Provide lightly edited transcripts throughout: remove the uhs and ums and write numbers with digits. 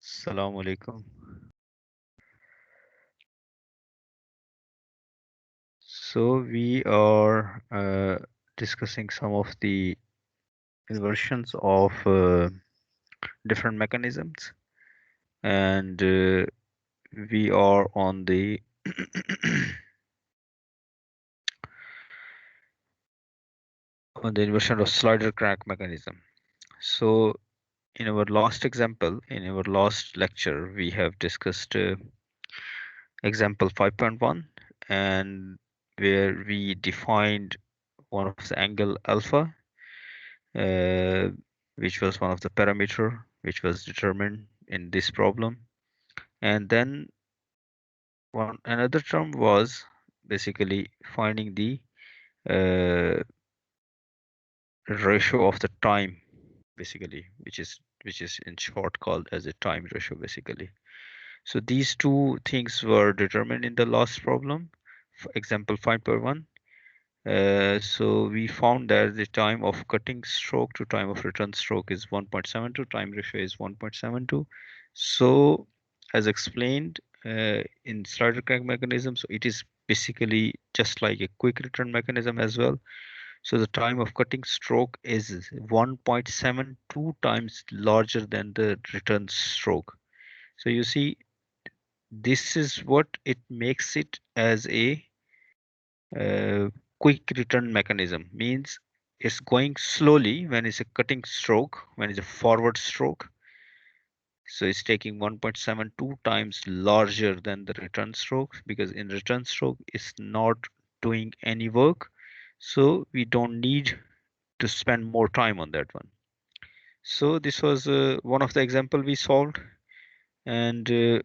Assalamu alaikum. So we are discussing some of the inversions of different mechanisms, and we are on the on the inversion of slider crack mechanism. So in our last example, in our last lecture, we have discussed example 5.1, and where we defined one of the angle alpha, uh, which was one of the parameter which was determined in this problem. And then another term was basically finding the uh, ratio of the time, basically, which is in short called as a time ratio, basically. So these two things were determined in the last problem, for example 5.1. So we found that the time of cutting stroke to time of return stroke is 1.72, time ratio is 1.72. So as explained in slider crack mechanism, so it is basically just like a quick return mechanism as well. So the time of cutting stroke is 1.72 times larger than the return stroke. So you see, this is what it makes it as a uh, quick return mechanism. Means it's going slowly when it's a cutting stroke, when it's a forward stroke. So it's taking 1.72 times larger than the return stroke, because in return stroke it's not doing any work. So we don't need to spend more time on that one. So this was one of the example we solved. And the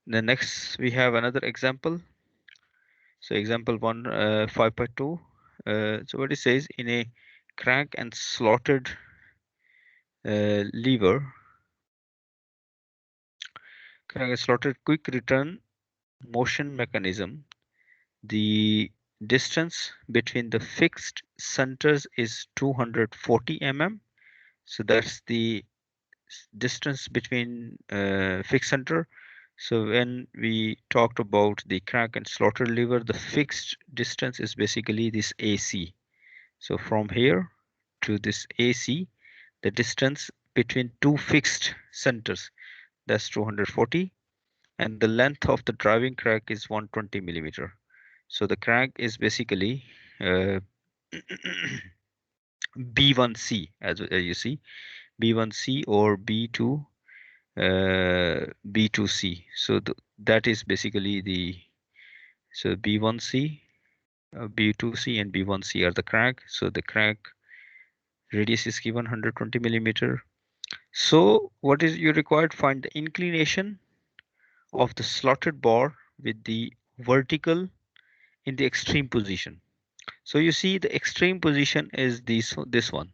next we have another example. So example 5.2. So what it says, in a crank and slotted lever, crank and slotted quick return motion mechanism, the distance between the fixed centers is 240 mm. So that's the distance between fixed center. So when we talked about the crank and slotted lever, the fixed distance is basically this AC. So from here to this AC, the distance between two fixed centers, that's 240, and the length of the driving crank is 120 millimeter. So the crank is basically uh, B1C, as you see, B1C or B2, B2C. So that is basically the, so B1C, B2C and B1C are the crank. So the crank radius is given 120 millimeter. So what is you required? Find the inclination of the slotted bar with the vertical in the extreme position. So you see the extreme position is this one.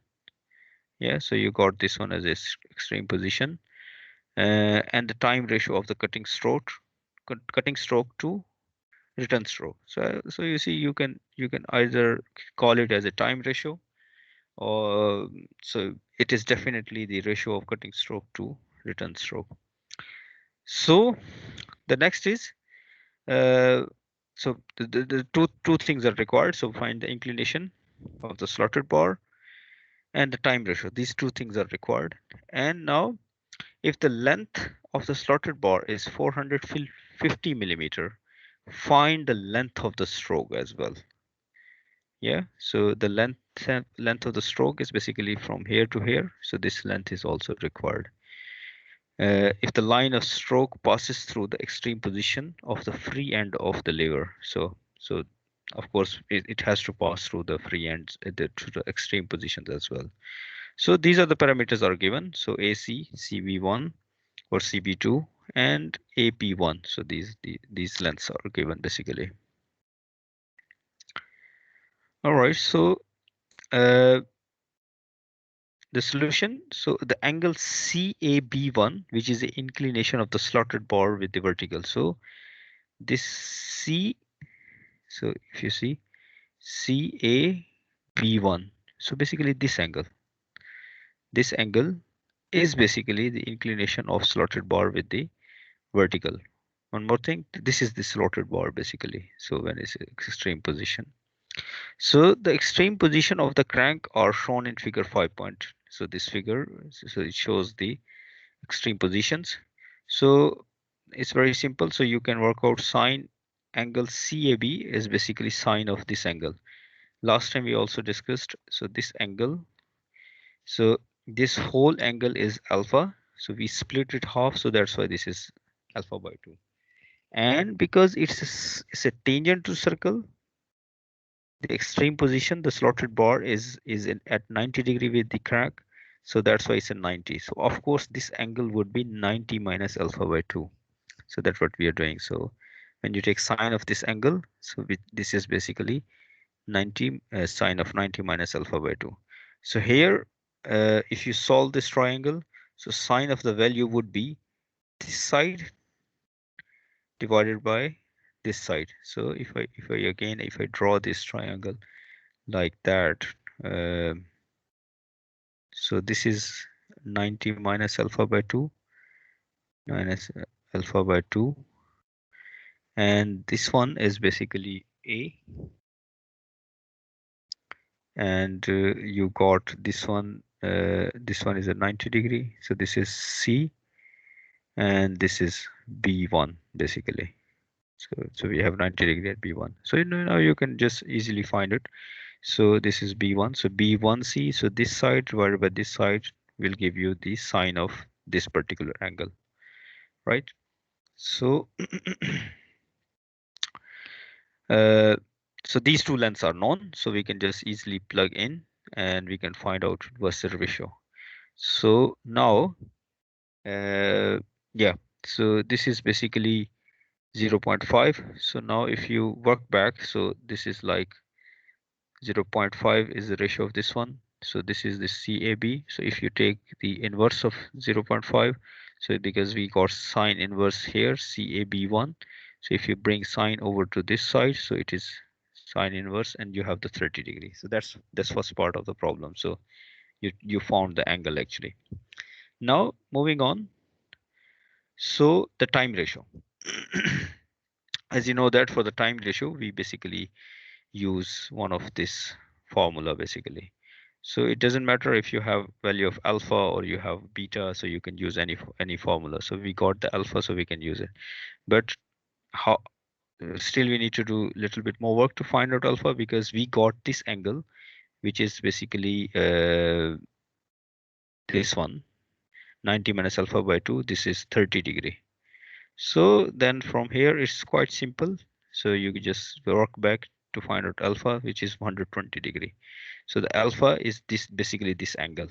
Yeah, so you got this one as extreme position, and the time ratio of the cutting stroke to return stroke. So you see, you can either call it as a time ratio, or so it is definitely the ratio of cutting stroke to return stroke. So the next is so the two things are required. So find the inclination of the slotted bar and the time ratio. These two things are required. And now, if the length of the slotted bar is 450 millimeter, find the length of the stroke as well. Yeah, so the length of the stroke is basically from here to here. So this length is also required. If the line of stroke passes through the extreme position of the free end of the lever, so of course it has to pass through the free ends to the extreme positions as well. So these are the parameters are given. So AC, CB1 or CB2 and AP1. So these lengths are given basically. All right, so uh, the solution, so the angle CAB1, which is the inclination of the slotted bar with the vertical. So this C, so if you see CAB1, so basically this angle is basically the inclination of slotted bar with the vertical. One more thing, this is the slotted bar basically. So when it's extreme position. So the extreme position of the crank are shown in figure 5 point. So this figure, so it shows the extreme positions. So it's very simple. So you can work out sine angle CAB is basically sine of this angle. Last time we also discussed, so this angle, so this whole angle is alpha. So we split it half. So that's why this is alpha by 2. And because it's a tangent to circle, the extreme position, the slotted bar is at 90 degree with the crank. So that's why it's a 90. So of course this angle would be 90 minus alpha by 2. So that's what we are doing. So when you take sine of this angle, so this is basically 90 sine of 90 minus alpha by 2. So here, if you solve this triangle, so sine of the value would be this side divided by this side. So if I draw this triangle like that, um, so this is 90 minus alpha by 2 minus alpha by 2, and this one is basically A, and you got this one is a 90 degree, so this is C, and this is B1 basically. So we have 90 degree at B1. So now you can just easily find it. So this is B1, so B1C, so this side divided by this side will give you the sine of this particular angle, right? So uh, so these two lengths are known, so we can just easily plug in and we can find out Wurster ratio. So now, yeah, so this is basically 0.5. So now if you work back, so this is like 0.5 is the ratio of this one. So this is the CAB. So if you take the inverse of 0.5, so because we got sine inverse here, CAB1. So if you bring sine over to this side, so it is sine inverse and you have the 30 degree. So that's first part of the problem. So you found the angle actually. Now moving on. So the time ratio. As you know that for the time ratio, we basically use one of this formula basically. So it doesn't matter if you have value of alpha or you have beta, so you can use any formula. So we got the alpha, so we can use it. But how still we need to do a little bit more work to find out alpha, because we got this angle, which is basically this one, 90 minus alpha by 2. This is 30 degree. So then from here it's quite simple. So you just work back to find out alpha, which is 120 degree. So the alpha is this basically this angle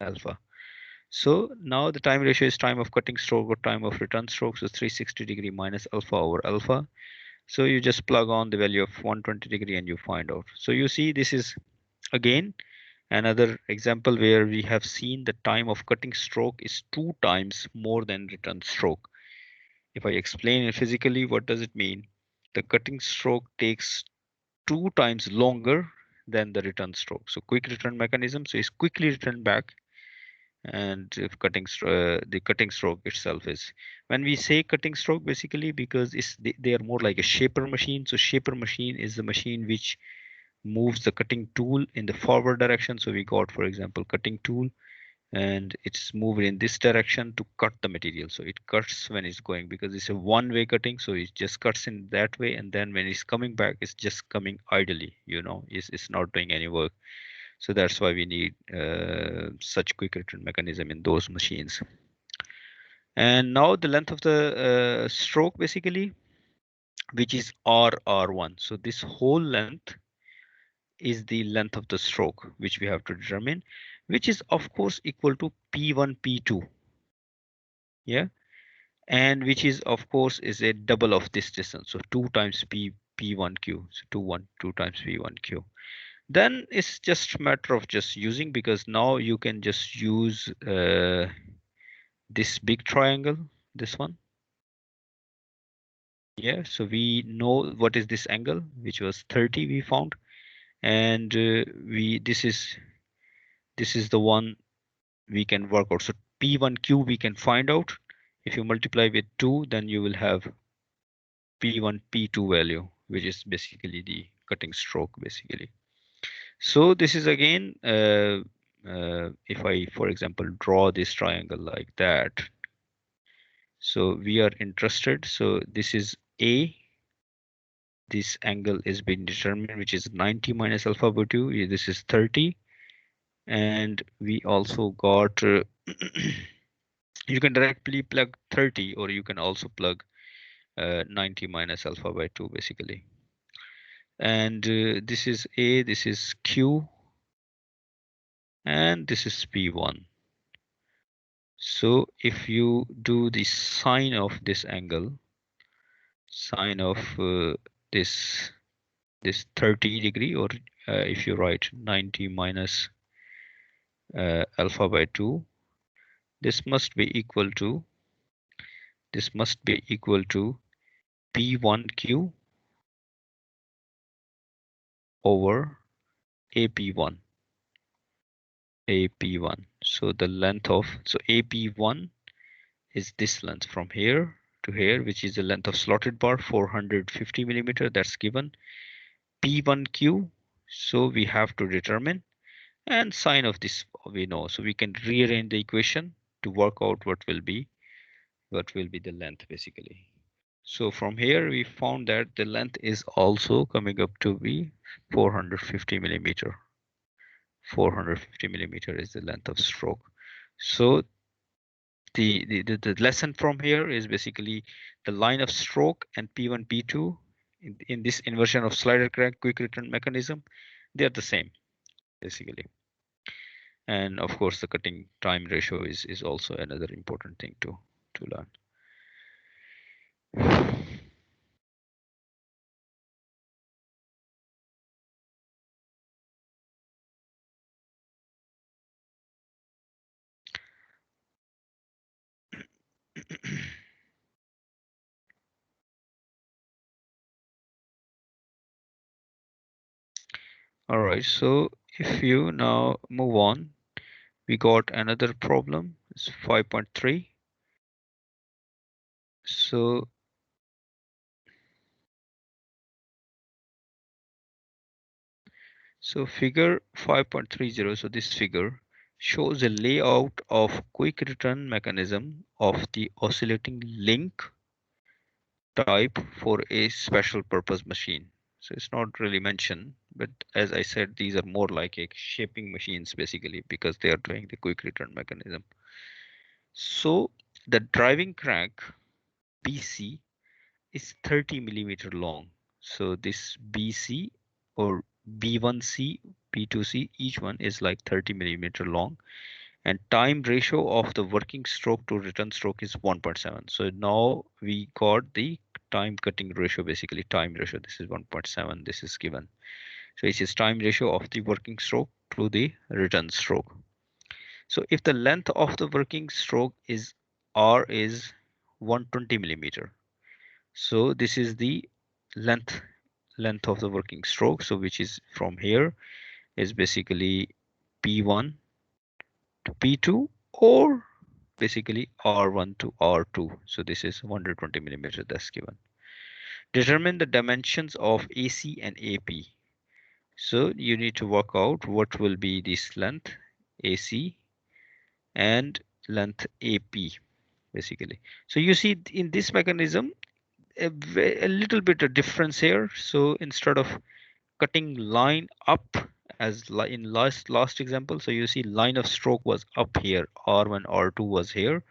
alpha. So now the time ratio is time of cutting stroke or time of return stroke. So 360 degree minus alpha over alpha. So you just plug on the value of 120 degree and you find out. So you see this is again another example where we have seen the time of cutting stroke is 2 times more than return stroke. If I explain it physically, what does it mean? The cutting stroke takes 2 times longer than the return stroke. So quick return mechanism, so it's quickly returned back. And if the cutting stroke itself is, when we say cutting stroke, basically because they are more like a shaper machine. So shaper machine is the machine which moves the cutting tool in the forward direction. So we got, for example, cutting tool, and it's moved in this direction to cut the material. So it cuts when it's going, because it's a one-way cutting, so it just cuts in that way, and then when it's coming back, it's just coming idly, it's not doing any work. So that's why we need such quick return mechanism in those machines. And now the length of the stroke basically, which is R1. So this whole length is the length of the stroke, which we have to determine, which is of course equal to P1, P2. Yeah. And which is of course is a double of this distance. So 2 times P1Q. So 2 times P1Q. Then it's just a matter of just using, because now you can just use this big triangle, this one. Yeah, so we know what is this angle, which was 30 we found, and this is the one we can work out. So P1Q we can find out. If you multiply with 2, then you will have P1, P2 value, which is basically the cutting stroke basically. So this is again, if I, for example, draw this triangle like that. So we are interested. So this is A. This angle is being determined, which is 90 minus alpha by 2. This is 30. And we also got, you can directly plug 30, or you can also plug 90 minus alpha by 2 basically. And this is A, this is Q, and this is P1. So if you do the sine of this angle, sine of this 30 degree, or if you write 90 minus alpha by 2, this must be equal to P1Q over AP1. So the length of, so AP1 is this length from here to here, which is the length of slotted bar, 450 millimeter, that's given. P1Q, so we have to determine, and sine of this we know, so we can rearrange the equation to work out what will be the length basically. So from here we found that the length is also coming up to be 450 millimeter. 450 millimeter is the length of stroke. So the lesson from here is basically the line of stroke and P1, P2 in this inversion of slider crack quick return mechanism, they are the same basically. And of course, the cutting time ratio is also another important thing to learn. All right, so if you now move on, we got another problem. It's 5.3. So figure 5.30, so this figure shows a layout of quick return mechanism of the oscillating link type for a special purpose machine. So it's not really mentioned, but as I said, these are more like a shaping machines basically, because they are doing the quick return mechanism. So the driving crank BC is 30 millimeter long. So this BC or B1C, B2C, each one is like 30 millimeter long, and time ratio of the working stroke to return stroke is 1.7. So now we got the time cutting ratio, basically time ratio. This is 1.7, this is given. So it is time ratio of the working stroke to the return stroke. So if the length of the working stroke is R is 120 millimeter, so this is the length of the working stroke. So which is from here is basically P1 to P2, or basically R1 to R2. So this is 120 millimeter that's given. Determine the dimensions of AC and AP. So you need to work out what will be this length AC and length AP basically. So you see in this mechanism a little bit of difference here. So instead of cutting line up as in last example, so you see line of stroke was up here, R1 R2 was here,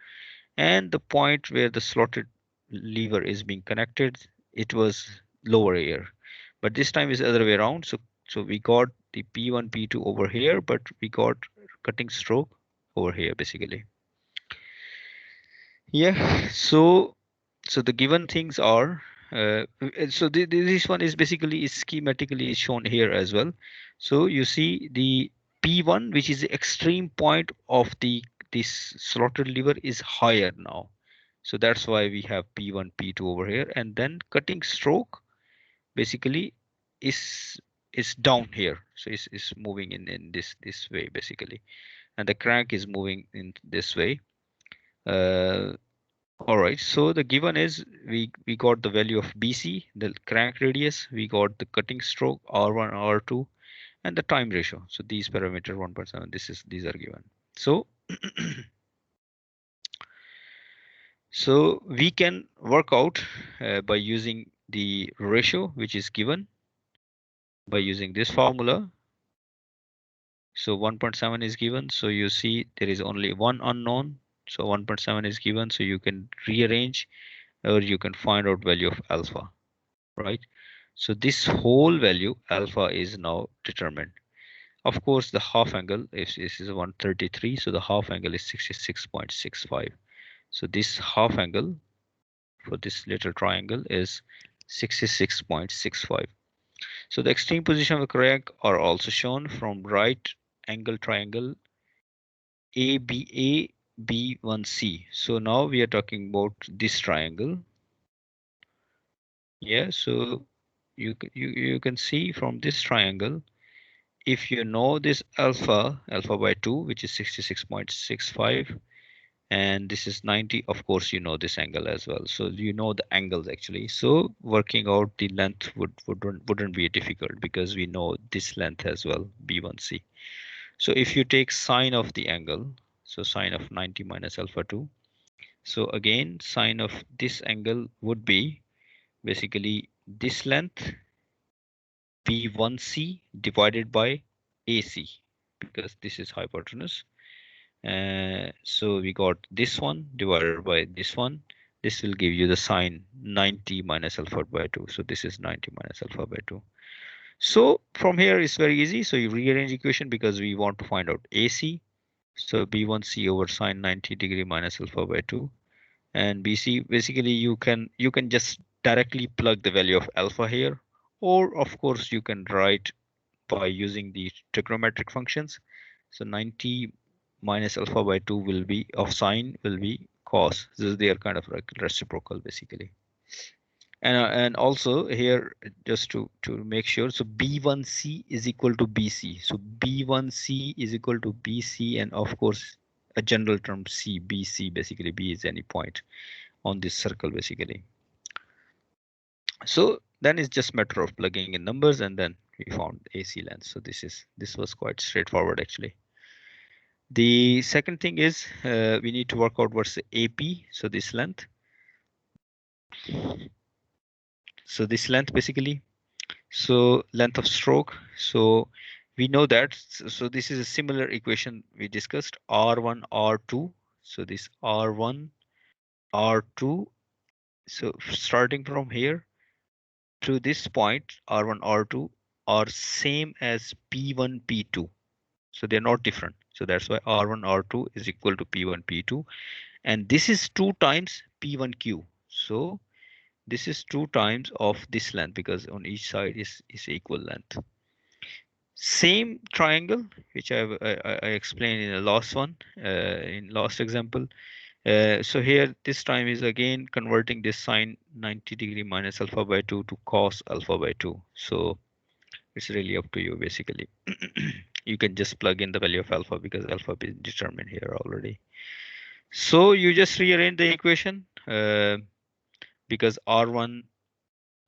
and the point where the slotted lever is being connected, it was lower here. But this time is the other way around. So we got the P1 P2 over here, but we got cutting stroke over here basically. Yeah, so the given things are, so this one is basically is schematically is shown here as well. So you see the P1, which is the extreme point of this slotted lever, is higher now. So that's why we have P1, P2 over here, and then cutting stroke basically is down here. So it's moving in this way basically, and the crank is moving in this way. Uh, all right, so the given is we got the value of BC, the crack radius, we got the cutting stroke R1, R2, and the time ratio. So these parameter 1.7, these are given. So so we can work out by using the ratio which is given by using this formula. So 1.7 is given. So you see there is only one unknown. So 1.7 is given. So you can rearrange or you can find out value of alpha, right? So this whole value alpha is now determined. Of course, the half angle is 133. So the half angle is 66.65. So this half angle for this little triangle is 66.65. So the extreme position of the crack are also shown from right angle triangle ABA B1C. So now we are talking about this triangle. Yeah, so you can see from this triangle, if you know this alpha by 2, which is 66.65, and this is 90, of course you know this angle as well, so you know the angles actually. So working out the length wouldn't be difficult because we know this length as well, B1C. So if you take sine of the angle, so sine of 90 minus alpha 2, so again sine of this angle would be basically this length B1C divided by AC, because this is hypotenuse. So we got this one divided by this one. This will give you the sine 90 minus alpha by 2. So this is 90 minus alpha by 2. So from here it's very easy. So you rearrange equation because we want to find out AC. So B1C over sine 90 degree minus alpha by 2. And BC, basically you can just directly plug the value of alpha here, or of course you can write by using the trigonometric functions. So 90 minus alpha by 2 will be of sine will be cos. This is their kind of like reciprocal basically. And also here just to make sure, so B1C is equal to BC. So B1C is equal to BC, and of course a general term C, BC, basically B is any point on this circle basically. So then it's just matter of plugging in numbers, and then we found AC length. So this was quite straightforward actually. The second thing is we need to work out what's the AP. So this length. So this length basically. So length of stroke. So we know that. So this is a similar equation we discussed. R1, R2. So this R1, R2. So starting from here to this point, R1, R2 are same as P1, P2. So they're not different. So that's why R1, R2 is equal to P1, P2. And this is 2 times P1Q. So this is 2 times of this length because on each side is equal length. Same triangle, which I explained in the last one, in last example. So here, this time is again converting this sine 90 degree minus alpha by 2 to cos alpha by 2. So it's really up to you basically. You can just plug in the value of alpha because alpha is determined here already. So you just rearrange the equation because R1,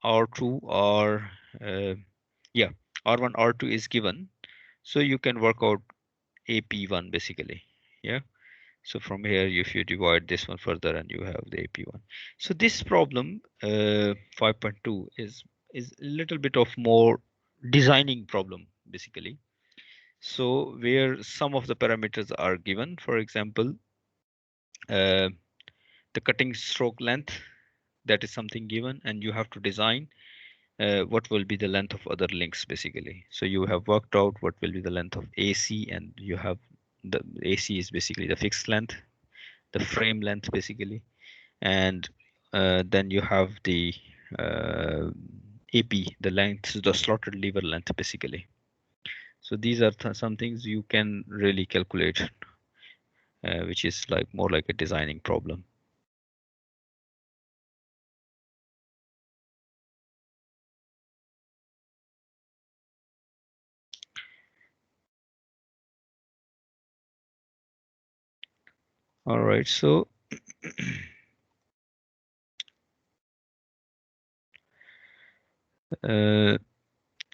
R2 are, yeah, R1, R2 is given. So you can work out AP1 basically. Yeah. So from here, if you divide this one further and you have the AP1. So this problem 5.2 is a little bit of more designing problem basically. So where some of the parameters are given, for example, uh, the cutting stroke length, that is something given, and you have to design what will be the length of other links basically. So you have worked out what will be the length of AC, and you have the AC is basically the fixed length, the frame length basically, and then you have the uh, AP, the length, the slotted lever length basically. So these are some things you can really calculate, which is like more like a designing problem. All right, so uh,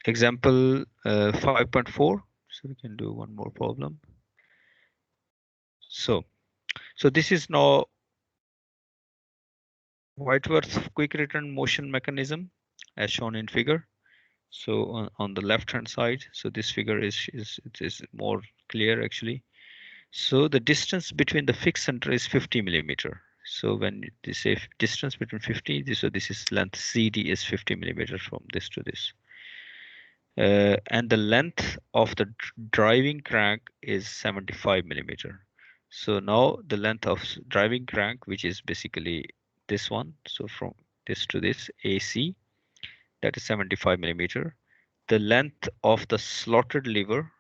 Example 5.4. So we can do one more problem. So this is now Whitworth quick return motion mechanism as shown in figure. So on the left hand side, so this figure is more clear actually. So the distance between the fixed center is 50 millimeter. So when they say distance between 50, so this is length CD is 50 millimeters from this to this. And the length of the driving crank is 75 millimeter. So now the length of driving crank, which is basically this one, so from this to this AC, that is 75 millimeter. The length of the slotted lever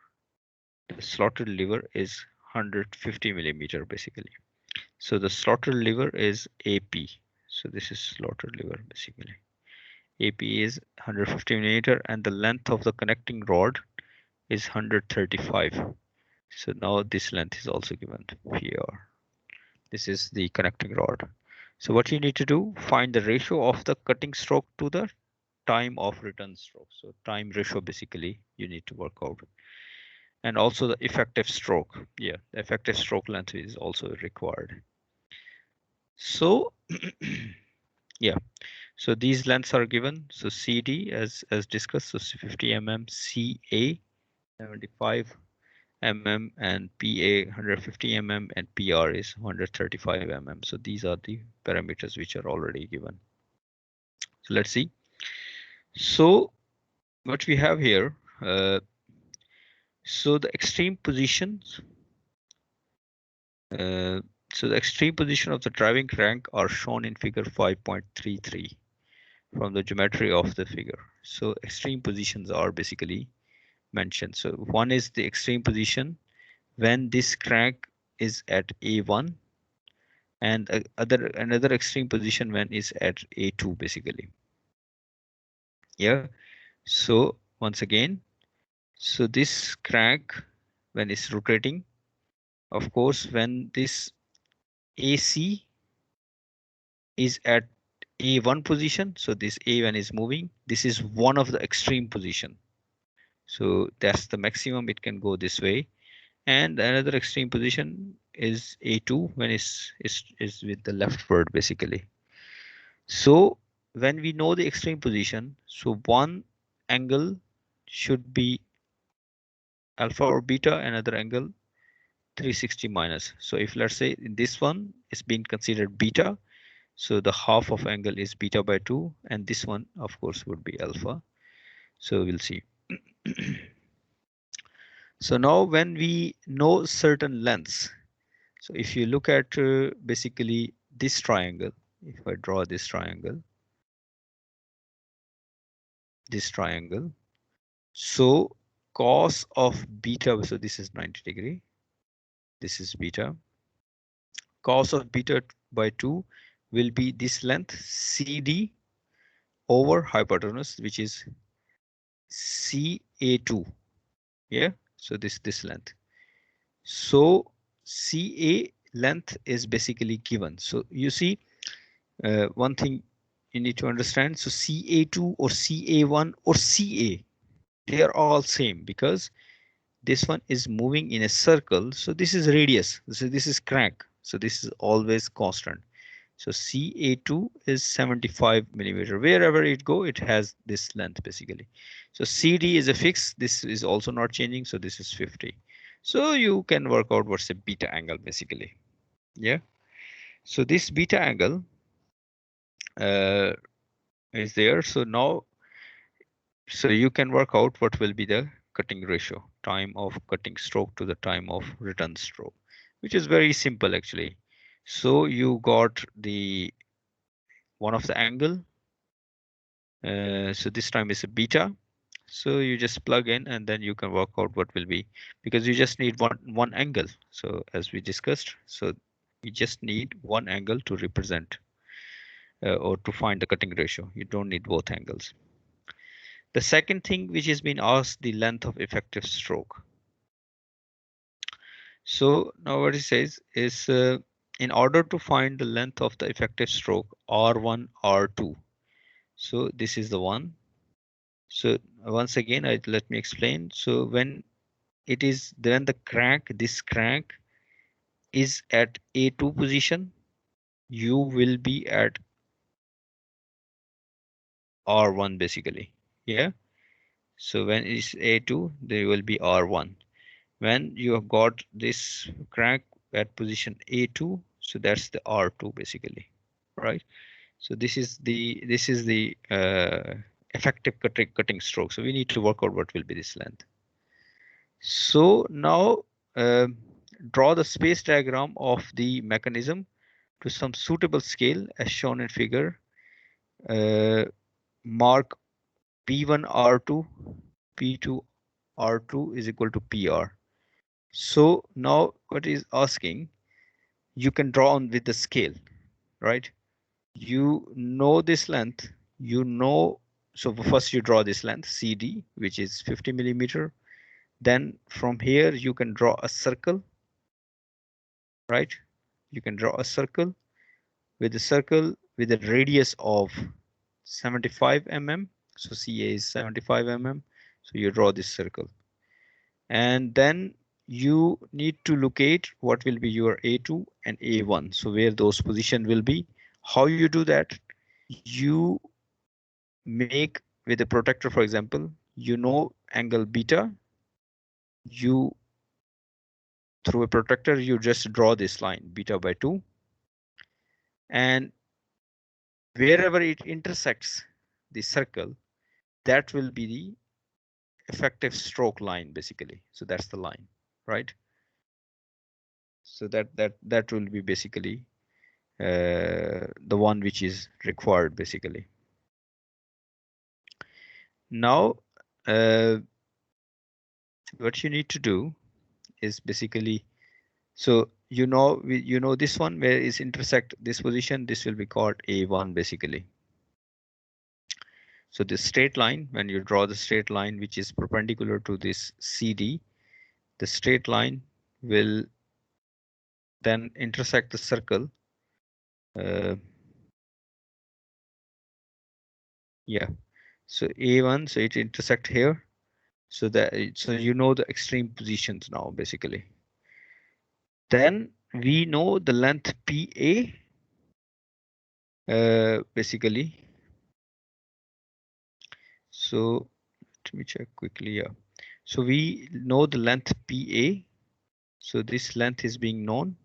is 150 millimeter basically. So the slotted lever is AP. So this is slotted lever basically. AP is 150 millimeter and the length of the connecting rod is 135. So now this length is also given here. This is the connecting rod. So what you need to do, find the ratio of the cutting stroke to the time of return stroke. So time ratio basically you need to work out. And also the effective stroke. Yeah, the effective stroke length is also required. So yeah, so these lengths are given. So CD as discussed, so 50 mm, CA 75 mm and PA 150 mm and PR is 135 mm. So these are the parameters which are already given. So let's see. So what we have here, so the extreme positions, so the extreme position of the driving crank are shown in figure 5.33 from the geometry of the figure. So extreme positions are basically mentioned. So one is the extreme position when this crank is at A1 and another extreme position when is at A2 basically. Yeah. So once again, so this crank when it's rotating, of course, when this AC is at A1 position, so this A1 is moving, this is one of the extreme position. So that's the maximum it can go this way. And another extreme position is A2 when is with the leftward basically. So when we know the extreme position, so one angle should be alpha or beta, another angle 360 minus. So if let's say this one is being considered beta, so the half of angle is beta by 2, and this one of course would be alpha. So we'll see. So now when we know certain lengths, so if you look at basically this triangle, if I draw this triangle, so cos of beta, so this is 90 degree, this is beta, cos of beta by 2 will be this length CD over hypotenuse, which is CA2. Yeah, so this length. So CA length is basically given. So you see one thing you need to understand. So CA2 or CA1 or CA, they are all same because this one is moving in a circle. So this is radius. So this is crank. So this is always constant. So CA2 is 75 millimeter. Wherever it go, it has this length basically. So CD is a fix. This is also not changing. So this is 50. So you can work out what's a beta angle basically. Yeah. So this beta angle is there. So now, so you can work out what will be the cutting ratio, time of cutting stroke to the time of return stroke, which is very simple actually. So you got the one of the angle. So this time is a beta. So you just plug in and then you can work out what will be, because you just need one angle. So as we discussed, so you just need one angle to represent or to find the cutting ratio. You don't need both angles. The second thing which has been asked, the length of effective stroke. So now what it says is in order to find the length of the effective stroke R1, R2. So this is the one. So once again, let me explain. So when it is then the crank, this crank is at A2 position, you will be at R1 basically. Yeah. So when it's A2, there will be R1. When you have got this crank at position A2, so that's the R2 basically, right? So this is the effective cutting stroke. So we need to work out what will be this length. So now um draw the space diagram of the mechanism to some suitable scale as shown in figure. Uh, Mark P1 R2, P2 R2 is equal to PR. So now what is asking, you can draw on with the scale, right? You know this length, you know, so first you draw this length CD, which is 50 millimeter. Then from here you can draw a circle, right? You can draw a circle with a radius of 75 mm. So CA is 75 mm. So you draw this circle. And then you need to locate what will be your A2 and A1. So where those position will be. How you do that? You make with a protector, for example, you know angle beta. You through a protector, you just draw this line beta by 2. And wherever it intersects the circle, that will be the effective stroke line basically. So that's the line, right? So that will be basically the one which is required basically. Now what you need to do is basically, so you know this one where is intersect this position, this will be called A1 basically. So the straight line, when you draw the straight line which is perpendicular to this CD, the straight line will then intersect the circle. Yeah, so A1, so it intersect here. So so you know the extreme positions now basically. Then we know the length PA basically. So let me check quickly. Yeah, so we know the length PA. So this length is being known.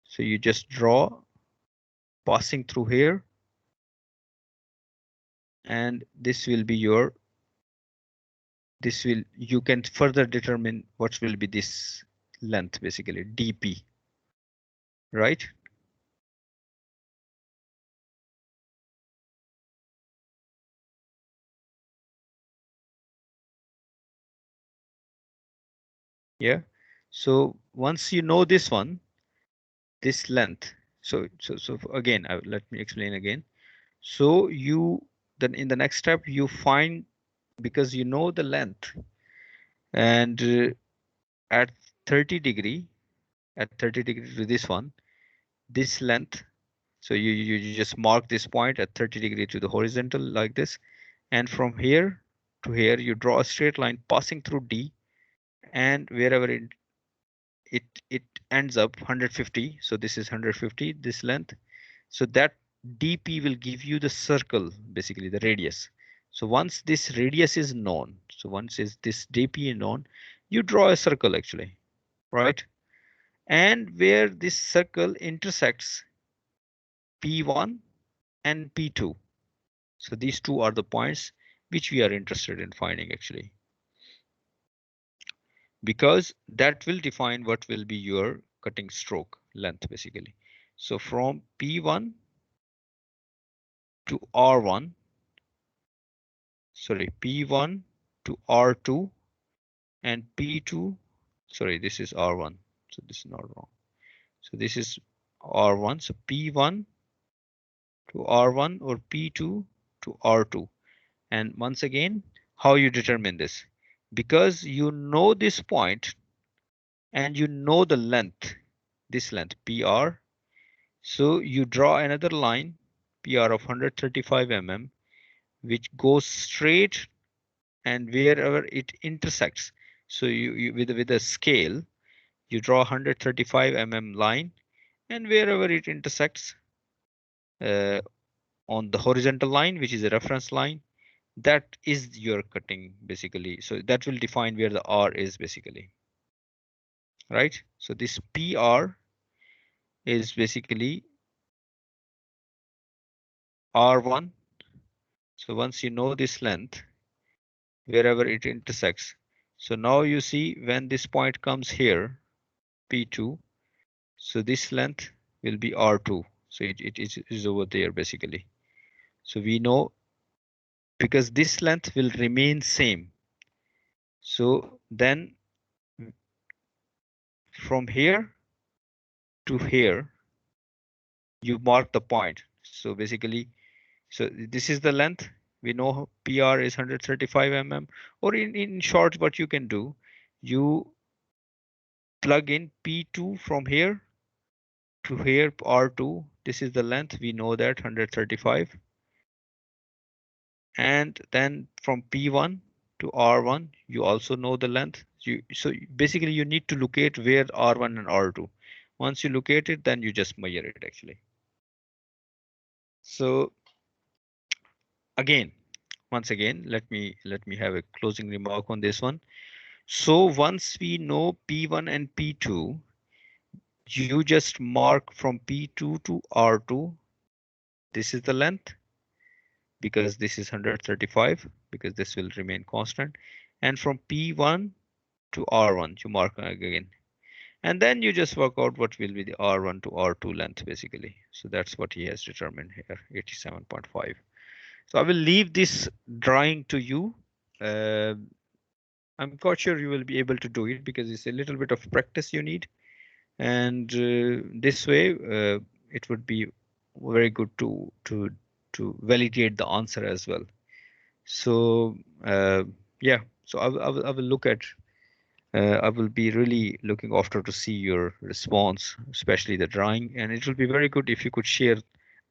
So you just draw passing through here, and this will be your, you can further determine what will be this length basically DP, right? Yeah. So once you know this one, this length. So again, let me explain again. So you then in the next step you find, because you know the length, and at 30 degree, at 30 degree to this one, this length. So you just mark this point at 30 degree to the horizontal like this, and from here to here you draw a straight line passing through D, and wherever it ends up 150. So this is 150, this length. So that dp will give you the circle, basically the radius. So once this radius is known, so once is this dp is known, you draw a circle actually, right? And where this circle intersects p1 and p2, so these two are the points which we are interested in finding actually, because that will define what will be your cutting stroke length basically. So from P1 to R1, sorry, P1 to R2 and P2, sorry, this is R1. So this is not wrong. So this is R1. So P1 to R1 or P2 to R2. And once again, how you determine this? Because you know this point and you know the length. this length PR. So you draw another line, PR of 135 mm, which goes straight and wherever it intersects. So you with a scale, you draw 135 mm line, and wherever it intersects uh, on the horizontal line, which is a reference line, that is your cutting basically. So that will define where the R is basically, right? So this PR is basically R1. So once you know this length, wherever it intersects. So now you see when this point comes here, P2, so this length will be R2. So it is over there basically. So we know because this length will remain same. So then from here to here, you mark the point. So basically, so this is the length. We know PR is 135 mm, or in short, what you can do, you plug in P2 from here to here R2. This is the length. We know that 135. And then from P1 to R1, you also know the length. So basically you need to locate where R1 and R2. Once you locate it, then you just measure it actually. So again, once again, let me have a closing remark on this one. So once we know P1 and P2, you just mark from P2 to R2. This is the length because this is 135 because this will remain constant. And from P1 to R1, you mark again. And then you just work out what will be the R1 to R2 length basically. So that's what he has determined here, 87.5. So I will leave this drawing to you. Uh, I'm quite sure you will be able to do it because it's a little bit of practice you need. And this way, it would be very good to validate the answer as well. So yeah, so I will look at I will be really looking after to see your response, especially the drawing, and it will be very good if you could share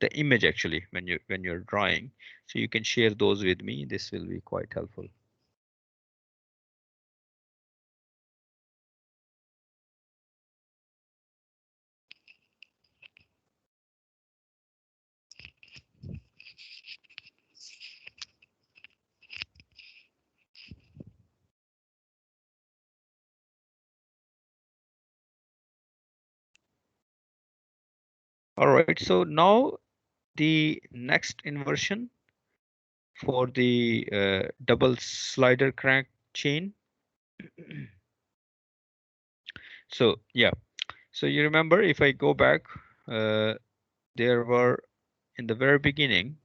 the image actually when you're drawing, so you can share those with me. This will be quite helpful. All right, so now the next inversion for the double slider crank chain. So yeah, so you remember if I go back, uh, there were in the very beginning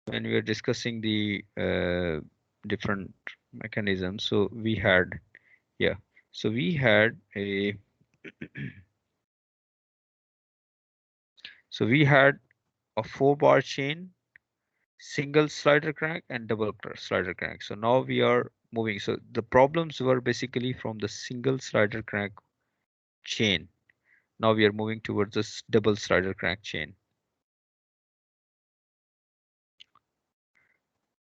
when we were discussing the different mechanisms. So we had, yeah, so we had a, so we had a 4-bar chain, single slider crank and double slider crank. So now we are moving. So the problems were basically from the single slider crank chain. Now we are moving towards this double slider crank chain.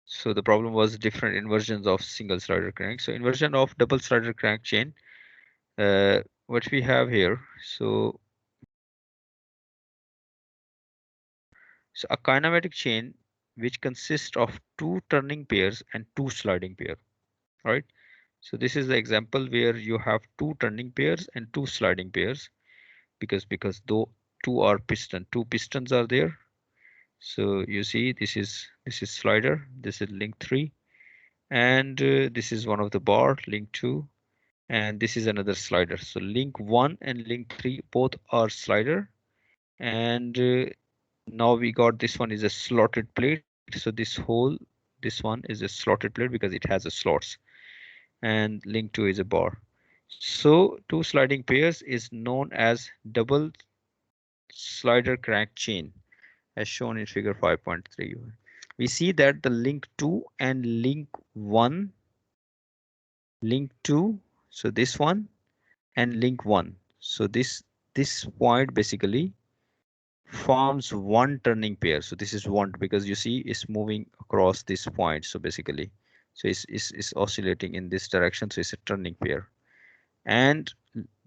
So the problem was different inversions of single slider crank. So inversion of double slider crank chain, what we have here. So a kinematic chain which consists of 2 turning pairs and 2 sliding pair, right? So this is the example where you have 2 turning pairs and 2 sliding pairs because though 2 are piston, 2 pistons are there. So you see this is slider, this is link 3, and this is one of the bar, link 2, and this is another slider. So link 1 and link 3 both are slider, and now we got this one is a slotted plate. So this one is a slotted plate because it has a slots, and link 2 is a bar. So 2 sliding pairs is known as double slider crank chain as shown in figure 5.3. We see that the link 2 and link 2, so this one and link 1. So this point basically forms one turning pair. So this is one because you see it's moving across this point. So basically, so it's oscillating in this direction. So it's a turning pair. And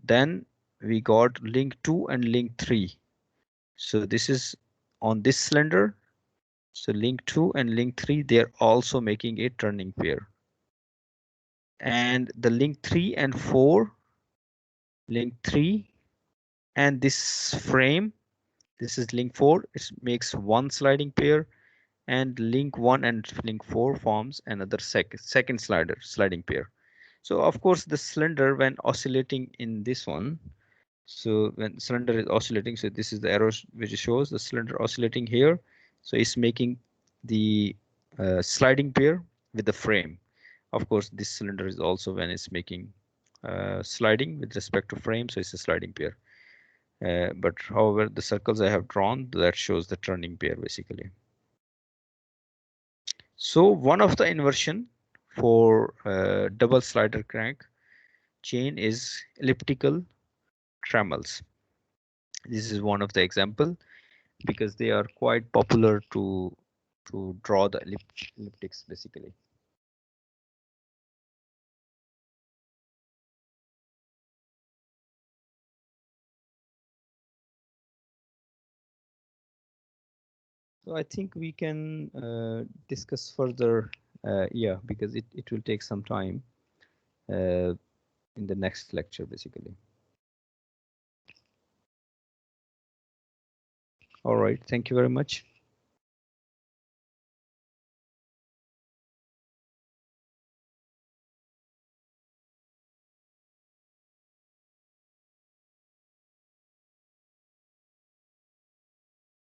then we got link 2 and link 3. So this is on this cylinder. So link 2 and link 3, they're also making a turning pair. And the link 3 and 4, link 3 and this frame, this is link 4, it makes one sliding pair, and link 1 and link 4 forms another second sliding pair. So of course the cylinder when oscillating in this one, so when cylinder is oscillating, so this is the arrow which shows the cylinder oscillating here. So it's making the sliding pair with the frame. Of course, this cylinder is also when it's making sliding with respect to frame, so it's a sliding pair. But however, the circles I have drawn, that shows the turning pair basically. So one of the inversion for double slider crank chain is elliptical tremels. This is one of the example because they are quite popular to draw the elliptics basically. So I think we can discuss further, yeah, because it will take some time in the next lecture basically. All right, thank you very much.